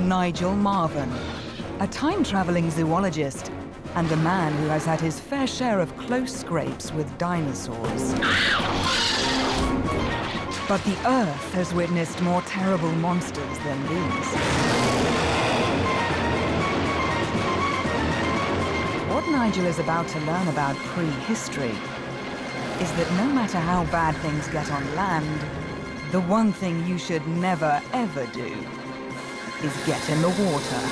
Nigel Marvin, a time-traveling zoologist and a man who has had his fair share of close scrapes with dinosaurs. But the Earth has witnessed more terrible monsters than these. What Nigel is about to learn about prehistory is that no matter how bad things get on land, the one thing you should never, ever do is get in the water.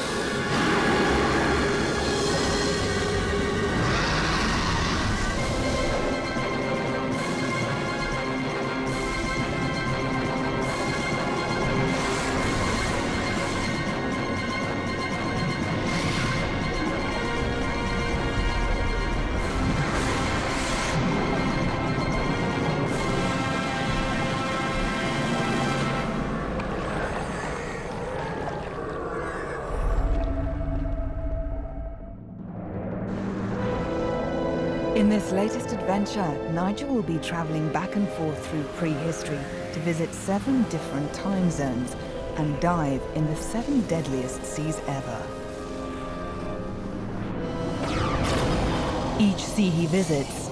In this latest adventure, Nigel will be traveling back and forth through prehistory to visit 7 different time zones and dive in the 7 deadliest seas ever. Each sea he visits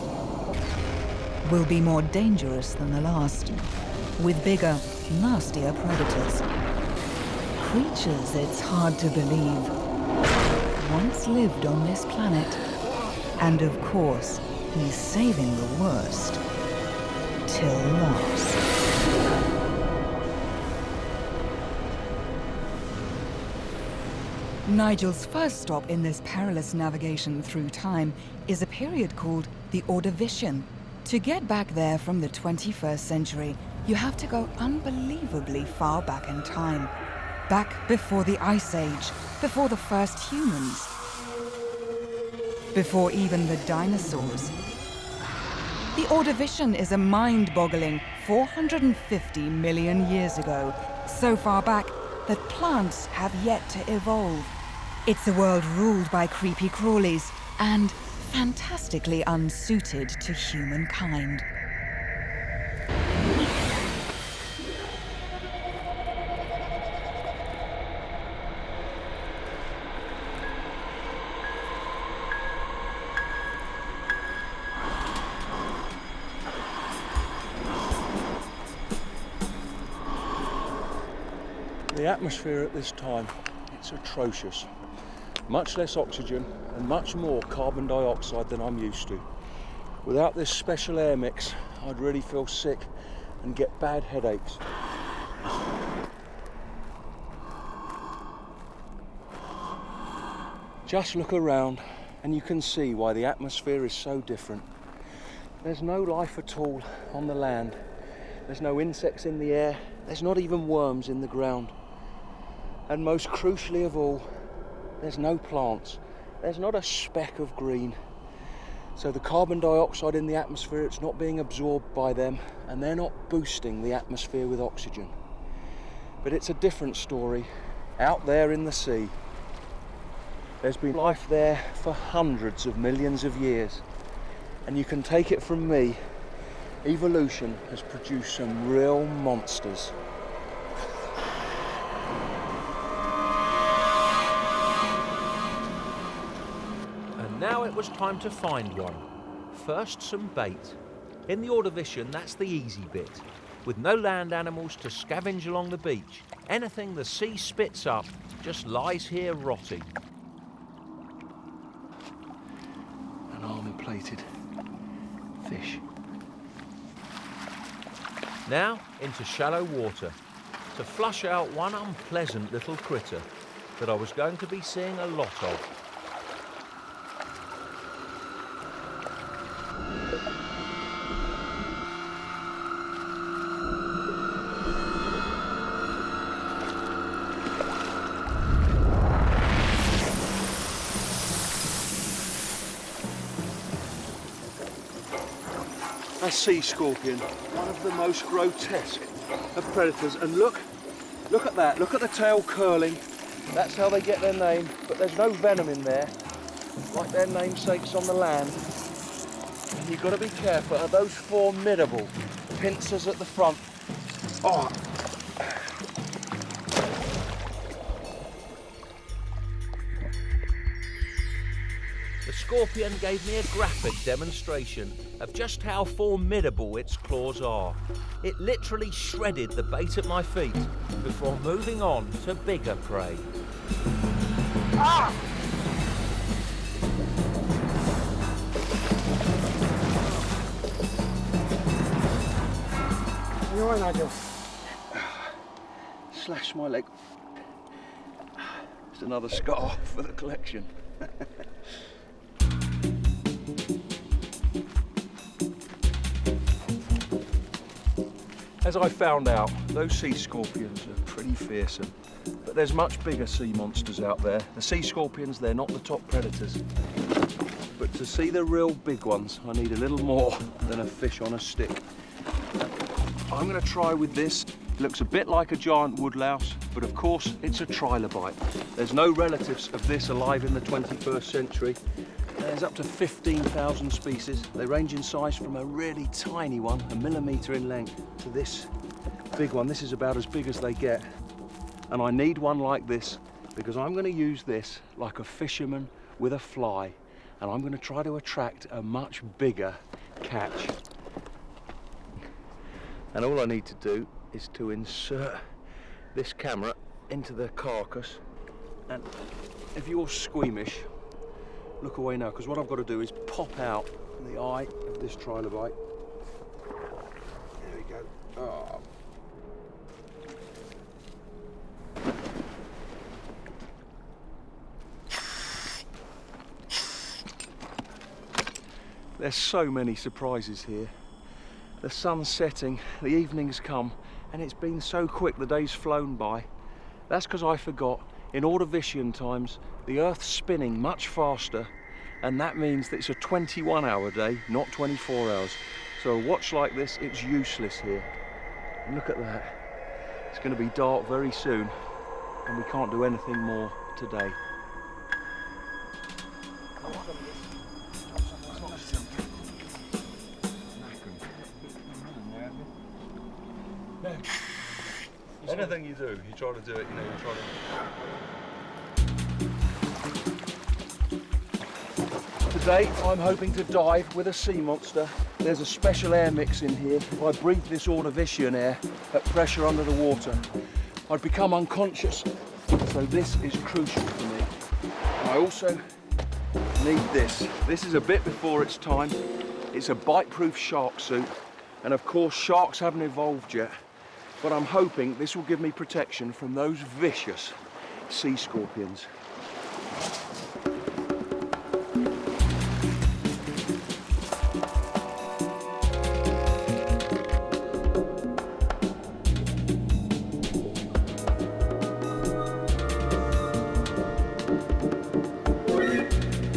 will be more dangerous than the last, with bigger, nastier predators. Creatures it's hard to believe once lived on this planet. And of course, he's saving the worst till last. Nigel's first stop in this perilous navigation through time is a period called the Ordovician. To get back there from the 21st century, you have to go unbelievably far back in time. Back before the Ice Age, before the first humans. Before even the dinosaurs. The Ordovician is a mind-boggling 450 million years ago, so far back that plants have yet to evolve. It's a world ruled by creepy crawlies and fantastically unsuited to humankind. The atmosphere at this time, it's atrocious. Much less oxygen and much more carbon dioxide than I'm used to. Without this special air mix, I'd really feel sick and get bad headaches. Just look around and you can see why the atmosphere is so different. There's no life at all on the land. There's no insects in the air. There's not even worms in the ground. And most crucially of all, there's no plants. There's not a speck of green. So the carbon dioxide in the atmosphere, it's not being absorbed by them, and they're not boosting the atmosphere with oxygen. But it's a different story out there in the sea. There's been life there for hundreds of millions of years. And you can take it from me, evolution has produced some real monsters. And now it was time to find one. First, some bait. In the Ordovician, that's the easy bit. With no land animals to scavenge along the beach, anything the sea spits up just lies here rotting. An armour-plated fish. Now into shallow water to flush out one unpleasant little critter that I was going to be seeing a lot of. A sea scorpion, one of the most grotesque of predators. And look at that, look at the tail curling. That's how they get their name, but there's no venom in there, like their namesakes on the land. And you've got to be careful of those formidable pincers at the front. Oh. scorpion gave me a graphic demonstration of just how formidable its claws are. It literally shredded the bait at my feet before moving on to bigger prey. Ah! You all right, Nigel? Slash my leg. It's another scar for the collection. As I found out, those sea scorpions are pretty fearsome. But there's much bigger sea monsters out there. The sea scorpions, they're not the top predators. But to see the real big ones, I need a little more than a fish on a stick. I'm going to try with this. It looks a bit like a giant woodlouse, but of course it's a trilobite. There's no relatives of this alive in the 21st century. There's up to 15,000 species. They range in size from a really tiny one, 1 millimetre in length, to this big one. This is about as big as they get. And I need one like this because I'm going to use this like a fisherman with a fly, and I'm going to try to attract a much bigger catch. And all I need to do is to insert this camera into the carcass, and if you're squeamish, look away now, because what I've got to do is pop out the eye of this trilobite. There we go. Oh. There's so many surprises here. The sun's setting, the evening's come, and it's been so quick, the day's flown by. That's because I forgot, in Ordovician times, the Earth's spinning much faster, and that means that it's a 21-hour day, not 24 hours. So a watch like this, it's useless here. And look at that. It's going to be dark very soon, and we can't do anything more today. Anything you do, you try to do it, you know, you try to... Today, I'm hoping to dive with a sea monster. There's a special air mix in here. If I breathe this Ordovician air at pressure under the water, I'd become unconscious. So this is crucial for me. And I also need this. This is a bit before its time. It's a bite-proof shark suit. And of course, sharks haven't evolved yet. But I'm hoping this will give me protection from those vicious sea scorpions.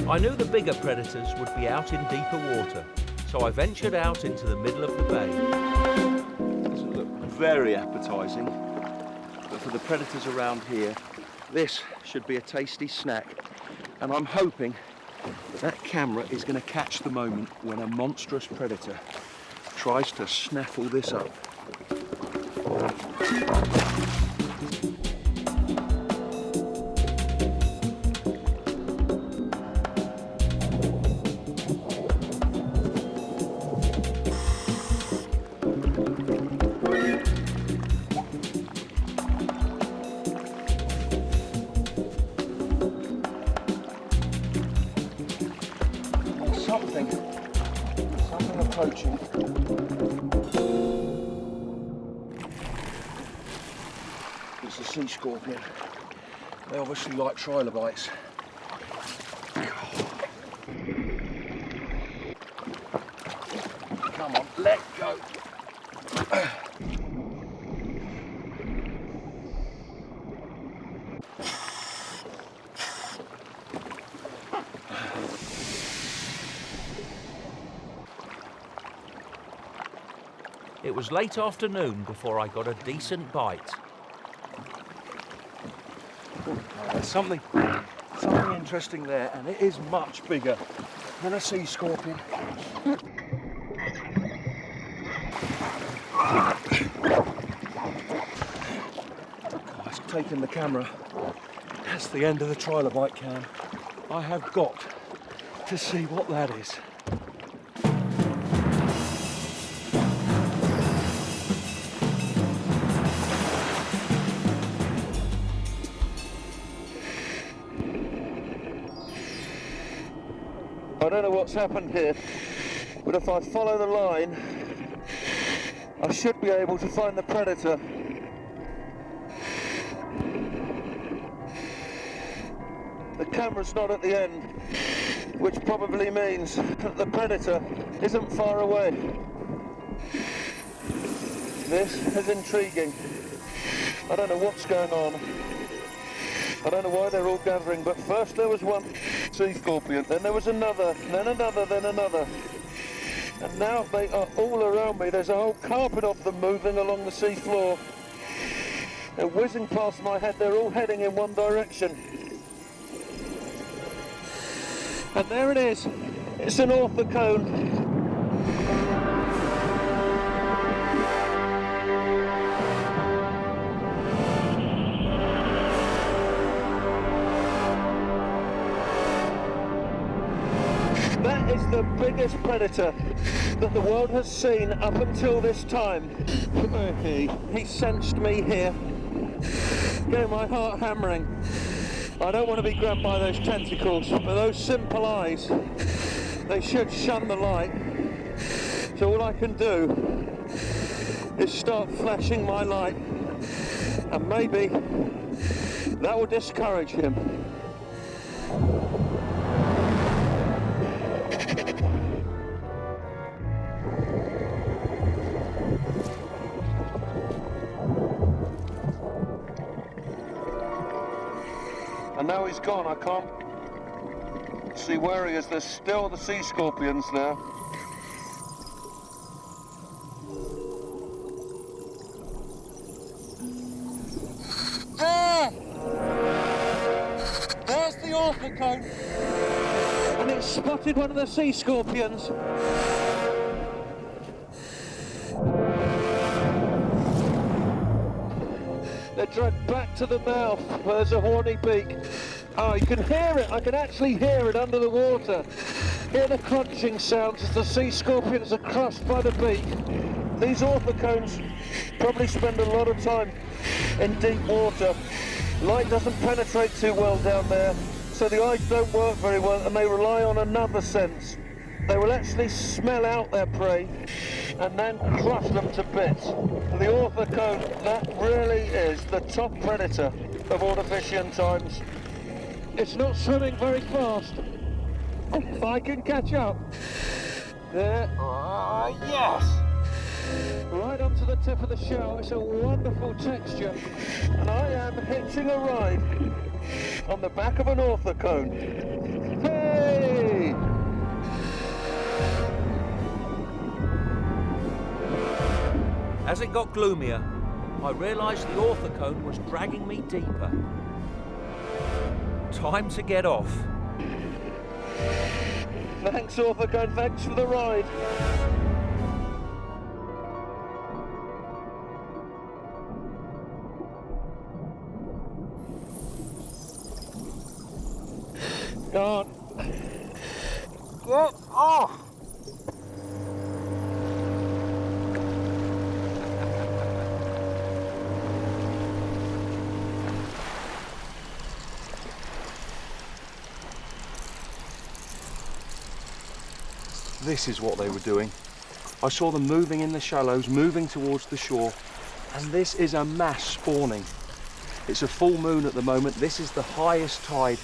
I knew the bigger predators would be out in deeper water, so I ventured out into the middle of the bay. Very appetizing, but for the predators around here, this should be a tasty snack. And I'm hoping that camera is going to catch the moment when a monstrous predator tries to snaffle this up. Something approaching. It's a sea scorpion. They obviously like trilobites. Come on, let go. It was late afternoon before I got a decent bite. There's something interesting there, and it is much bigger than a sea scorpion. It's taken the camera. That's the end of the trilobite cam. I have got to see what that is. I don't know what's happened here, but if I follow the line, I should be able to find the predator. The camera's not at the end, which probably means that the predator isn't far away. This is intriguing. I don't know what's going on. I don't know why they're all gathering, but first there was one sea scorpion, then there was another, then another, then another. And now they are all around me. There's a whole carpet of them moving along the sea floor. They're whizzing past my head. They're all heading in one direction. And there it is. It's an orthocone. That is the biggest predator that the world has seen up until this time. He sensed me here. Getting my heart hammering. I don't want to be grabbed by those tentacles, but those simple eyes, they should shun the light. So all I can do is start flashing my light, and maybe that will discourage him. And now he's gone. I can't see where he is. There's still the sea scorpions there. There! There's the orthocone. And it's spotted one of the sea scorpions. They're dragged back to the mouth where there's a horny beak. Oh, you can hear it. I can actually hear it under the water. Hear the crunching sounds as the sea scorpions are crushed by the beak. These orthocones probably spend a lot of time in deep water. Light doesn't penetrate too well down there, so the eyes don't work very well, and they rely on another sense. They will actually smell out their prey and then crush them to bits. The orthocone, that really is the top predator of Ordovician times. It's not swimming very fast. If I can catch up. There. Yes! Right onto the tip of the shell. It's a wonderful texture. And I am hitching a ride on the back of an orthocone. Hey! As it got gloomier, I realised the orthocone was dragging me deeper. Time to get off. Thanks, orthocone. Thanks for the ride. Go on. Get off! This is what they were doing. I saw them moving in the shallows, moving towards the shore, and this is a mass spawning. It's a full moon at the moment. This is the highest tide,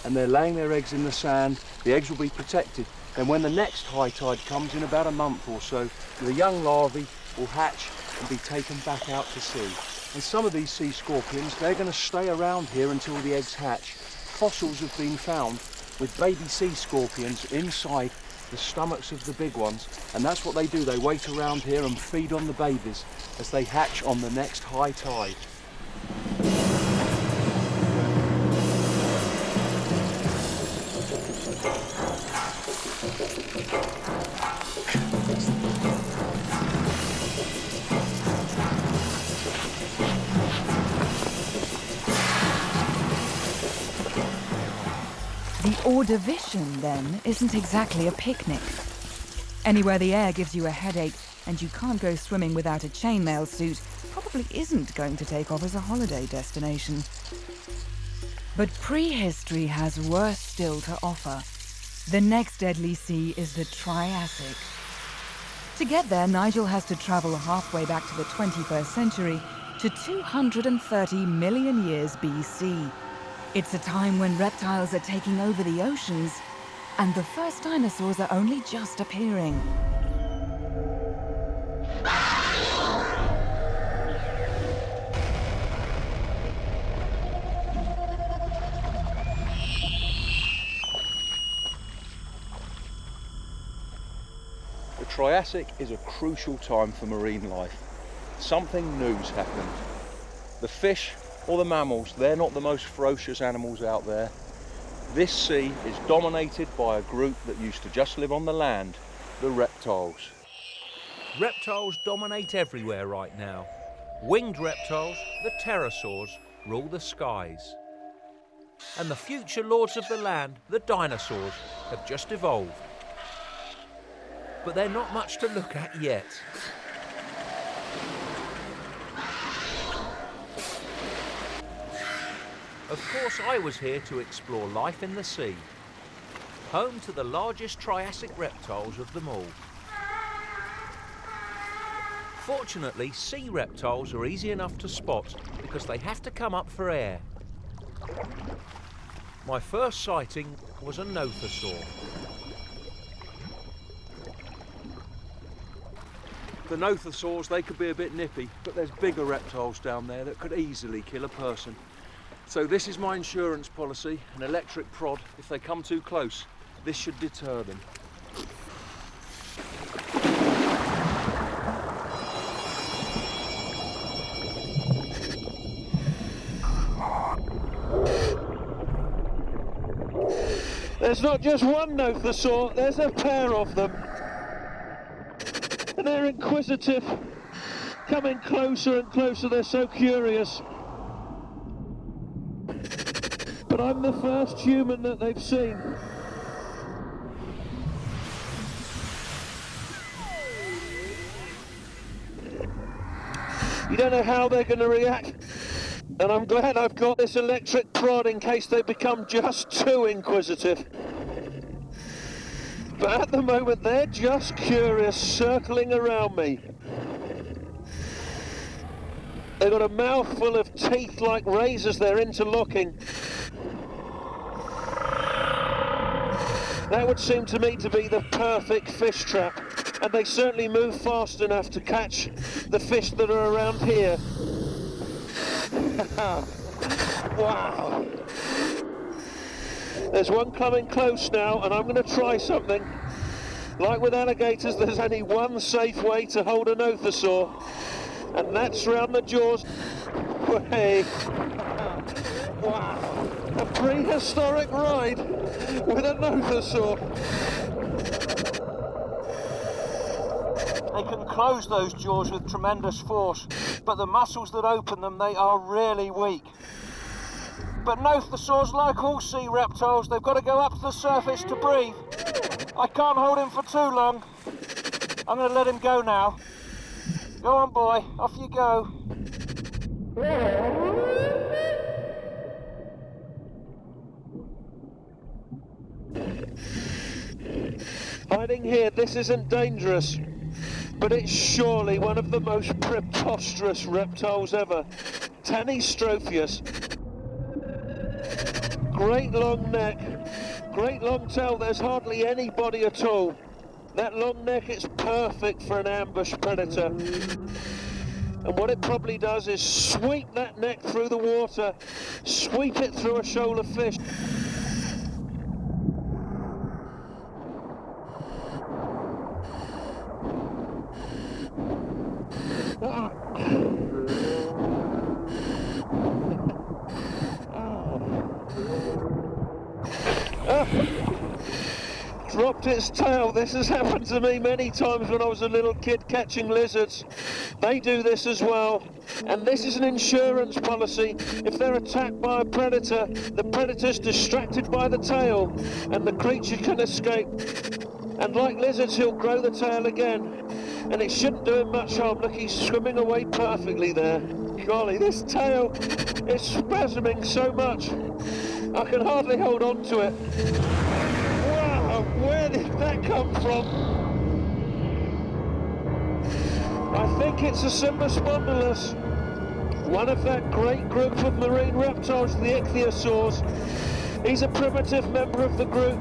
and they're laying their eggs in the sand. The eggs will be protected. And when the next high tide comes in about a month or so, the young larvae will hatch and be taken back out to sea. And some of these sea scorpions, they're going to stay around here until the eggs hatch. Fossils have been found with baby sea scorpions inside the stomachs of the big ones, and that's what they do. They wait around here and feed on the babies as they hatch on the next high tide. The Ordovician, then, isn't exactly a picnic. Anywhere the air gives you a headache and you can't go swimming without a chainmail suit probably isn't going to take off as a holiday destination. But prehistory has worse still to offer. The next deadly sea is the Triassic. To get there, Nigel has to travel halfway back to the 21st century to 230 million years BC. It's a time when reptiles are taking over the oceans and the first dinosaurs are only just appearing. The Triassic is a crucial time for marine life. Something new's happened. The fish or the mammals, they're not the most ferocious animals out there. This sea is dominated by a group that used to just live on the land, the reptiles. Reptiles dominate everywhere right now. Winged reptiles, the pterosaurs, rule the skies. And the future lords of the land, the dinosaurs, have just evolved. But they're not much to look at yet. Of course, I was here to explore life in the sea, home to the largest Triassic reptiles of them all. Fortunately, sea reptiles are easy enough to spot because they have to come up for air. My first sighting was a nothosaur. The nothosaurs, they could be a bit nippy, but there's bigger reptiles down there that could easily kill a person. So this is my insurance policy, an electric prod. If they come too close, this should deter them. There's not just one nothosaur, there's a pair of them. And they're inquisitive, coming closer and closer, they're so curious. But I'm the first human that they've seen. You don't know how they're going to react. And I'm glad I've got this electric prod in case they become just too inquisitive. But at the moment, they're just curious, circling around me. They've got a mouthful of teeth like razors, they're interlocking. That would seem to me to be the perfect fish trap. And they certainly move fast enough to catch the fish that are around here. Wow. There's one coming close now, and I'm going to try something. Like with alligators, there's only one safe way to hold a nothosaur, and that's round the jaws. Hey. Wow. A prehistoric ride with a nothosaur. They can close those jaws with tremendous force, but the muscles that open them, they are really weak. But nothosaurs, like all sea reptiles, they've got to go up to the surface to breathe. I can't hold him for too long. I'm going to let him go now. Go on, boy, off you go. Hiding here, this isn't dangerous, but it's surely one of the most preposterous reptiles ever. Tanystropheus. Great long neck, great long tail, there's hardly any body at all. That long neck is perfect for an ambush predator. And what it probably does is sweep that neck through the water, sweep it through a shoal of fish. Dropped dropped its tail. This has happened to me many times when I was a little kid catching lizards. They do this as well. And this is an insurance policy. If they're attacked by a predator, the predator's distracted by the tail and the creature can escape. And like lizards, he'll grow the tail again. And it shouldn't do him much harm. Look, he's swimming away perfectly there. Golly, this tail is spasming so much. I can hardly hold on to it. Wow, where did that come from? I think it's a Symbospondylus, one of that great group of marine reptiles, the ichthyosaurs. He's a primitive member of the group,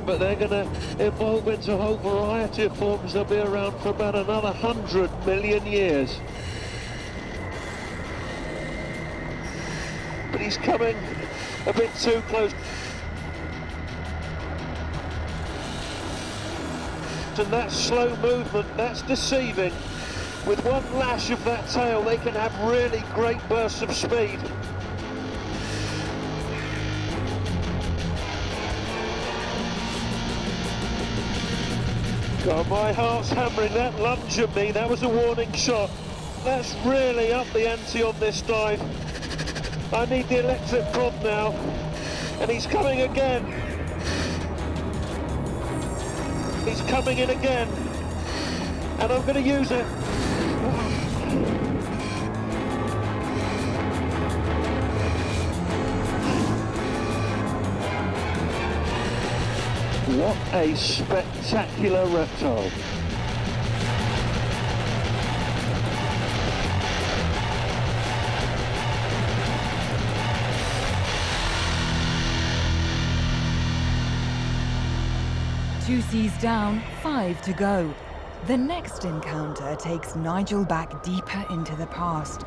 but they're going to evolve into a whole variety of forms. They'll be around for about another 100 million years. But he's coming a bit too close. And that slow movement, that's deceiving. With one lash of that tail, they can have really great bursts of speed. God, my heart's hammering. That lunge at me, that was a warning shot. That's really up the ante on this dive. I need the electric prod now. And he's coming again. He's coming in again. And I'm going to use it. What a spectacular reptile. Two seas down, 5 to go. The next encounter takes Nigel back deeper into the past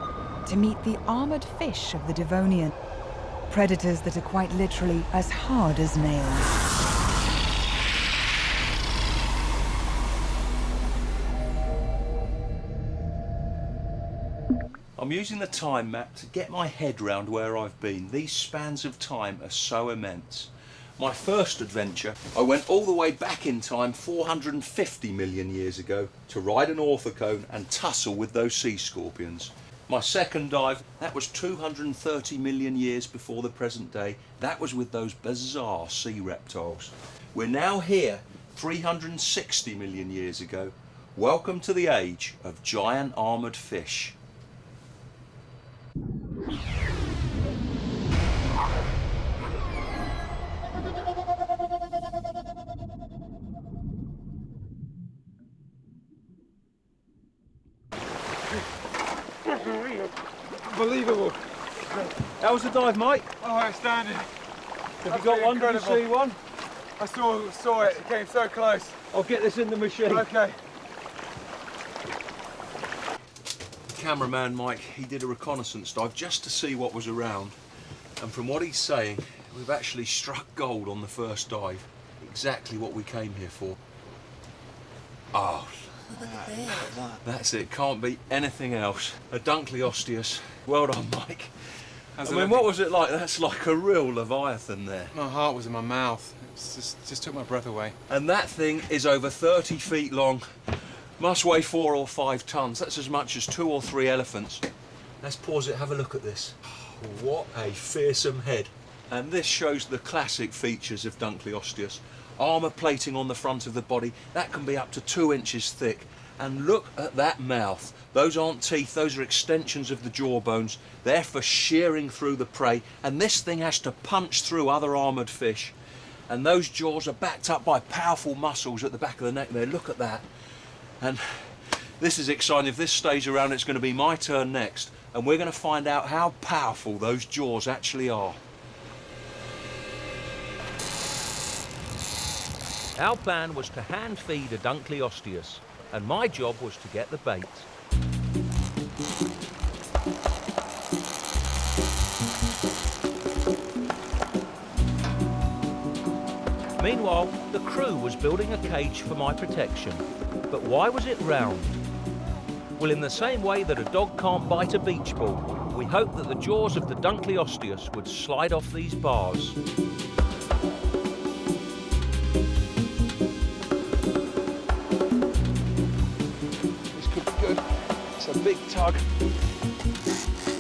to meet the armored fish of the Devonian. Predators that are quite literally as hard as nails. I'm using the time map to get my head round where I've been. These spans of time are so immense. My first adventure, I went all the way back in time 450 million years ago to ride an orthocone and tussle with those sea scorpions. My second dive, that was 230 million years before the present day. That was with those bizarre sea reptiles. We're now here 360 million years ago. Welcome to the age of giant armoured fish. Unbelievable. How was the dive, Mike? Oh, outstanding. Have you got one? Did you see one? I saw it. It came so close. I'll get this in the machine. Okay. The cameraman, Mike, he did a reconnaissance dive just to see what was around. And from what he's saying, we've actually struck gold on the first dive. Exactly what we came here for. Oh, that's it. Can't be anything else. A Dunkleosteus. Well done, Mike. I mean, what was it like? That's like a real Leviathan there. My heart was in my mouth. It just took my breath away. And that thing is over 30 feet long. Must weigh 4 or 5 tons. That's as much as 2 or 3 elephants. Let's pause it, have a look at this. What a fearsome head. And this shows the classic features of Dunkleosteus. Armour plating on the front of the body, that can be up to 2 inches thick. And look at that mouth. Those aren't teeth, those are extensions of the jaw bones. They're for shearing through the prey, and this thing has to punch through other armoured fish. And those jaws are backed up by powerful muscles at the back of the neck there. Look at that. And this is exciting. If this stays around, it's going to be my turn next, and we're going to find out how powerful those jaws actually are. Our plan was to hand feed a Dunkleosteus, and my job was to get the bait. Meanwhile, the crew was building a cage for my protection. But why was it round? Well, in the same way that a dog can't bite a beach ball, we hoped that the jaws of the Dunkleosteus would slide off these bars. a big tug.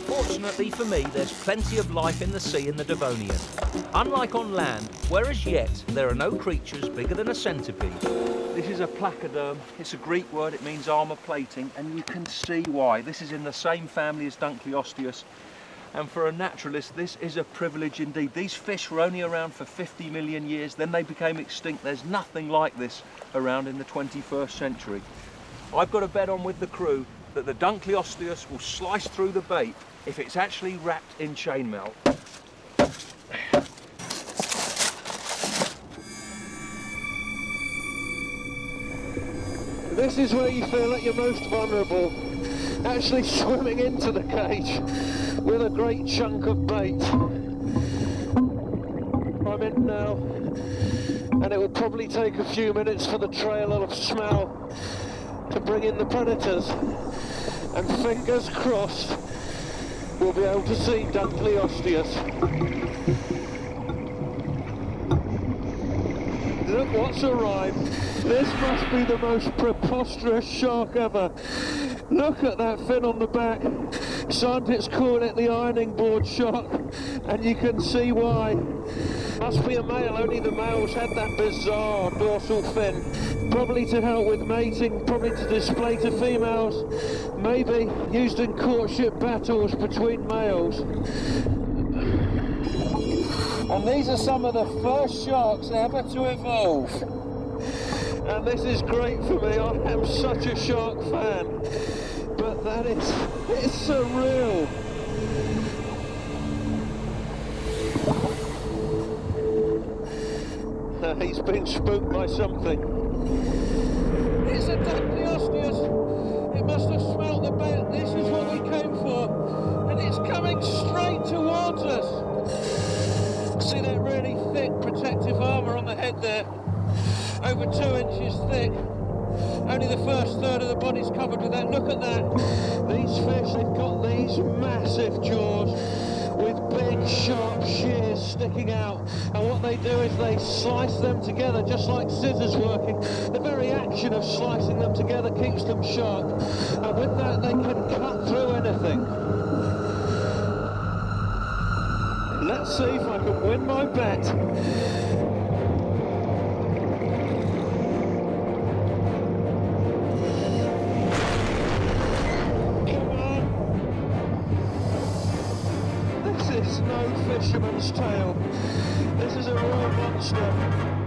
Fortunately for me, there's plenty of life in the sea in the Devonian. Unlike on land, where as yet there are no creatures bigger than a centipede. This is a placoderm. It's a Greek word, it means armour plating, and you can see why. This is in the same family as Dunkleosteus, and for a naturalist this is a privilege indeed. These fish were only around for 50 million years, then they became extinct. There's nothing like this around in the 21st century. I've got to bet on with the crew that the Dunkleosteus will slice through the bait if it's actually wrapped in chainmail. This is where you feel at your most vulnerable, actually swimming into the cage with a great chunk of bait. I'm in now, and it will probably take a few minutes for the trail of smell to bring in the predators, and fingers crossed we'll be able to see Dunkleosteus. Look what's arrived. This must be the most preposterous shark ever. Look at that fin on the back. Scientists call it the ironing board shark, and you can see why. Must be a male, only the males had that bizarre dorsal fin. Probably to help with mating, probably to display to females, maybe used in courtship battles between males. And these are some of the first sharks ever to evolve. And this is great for me, I am such a shark fan. But it's surreal. He's been spooked by something. It's a Dunkleosteus. It must have smelt the bait. This is what we came for. And it's coming straight towards us. See that really thick protective armour on the head there? Over 2 inches thick. Only the first third of the body's covered with that. Look at that. These fish, they've got these massive jaws with big sharp shears sticking out, and what they do is they slice them together just like scissors working. The very action of slicing them together keeps them sharp, and with that they can cut through anything. Let's see if I can win my bet. This is no fisherman's tale. This is a real monster.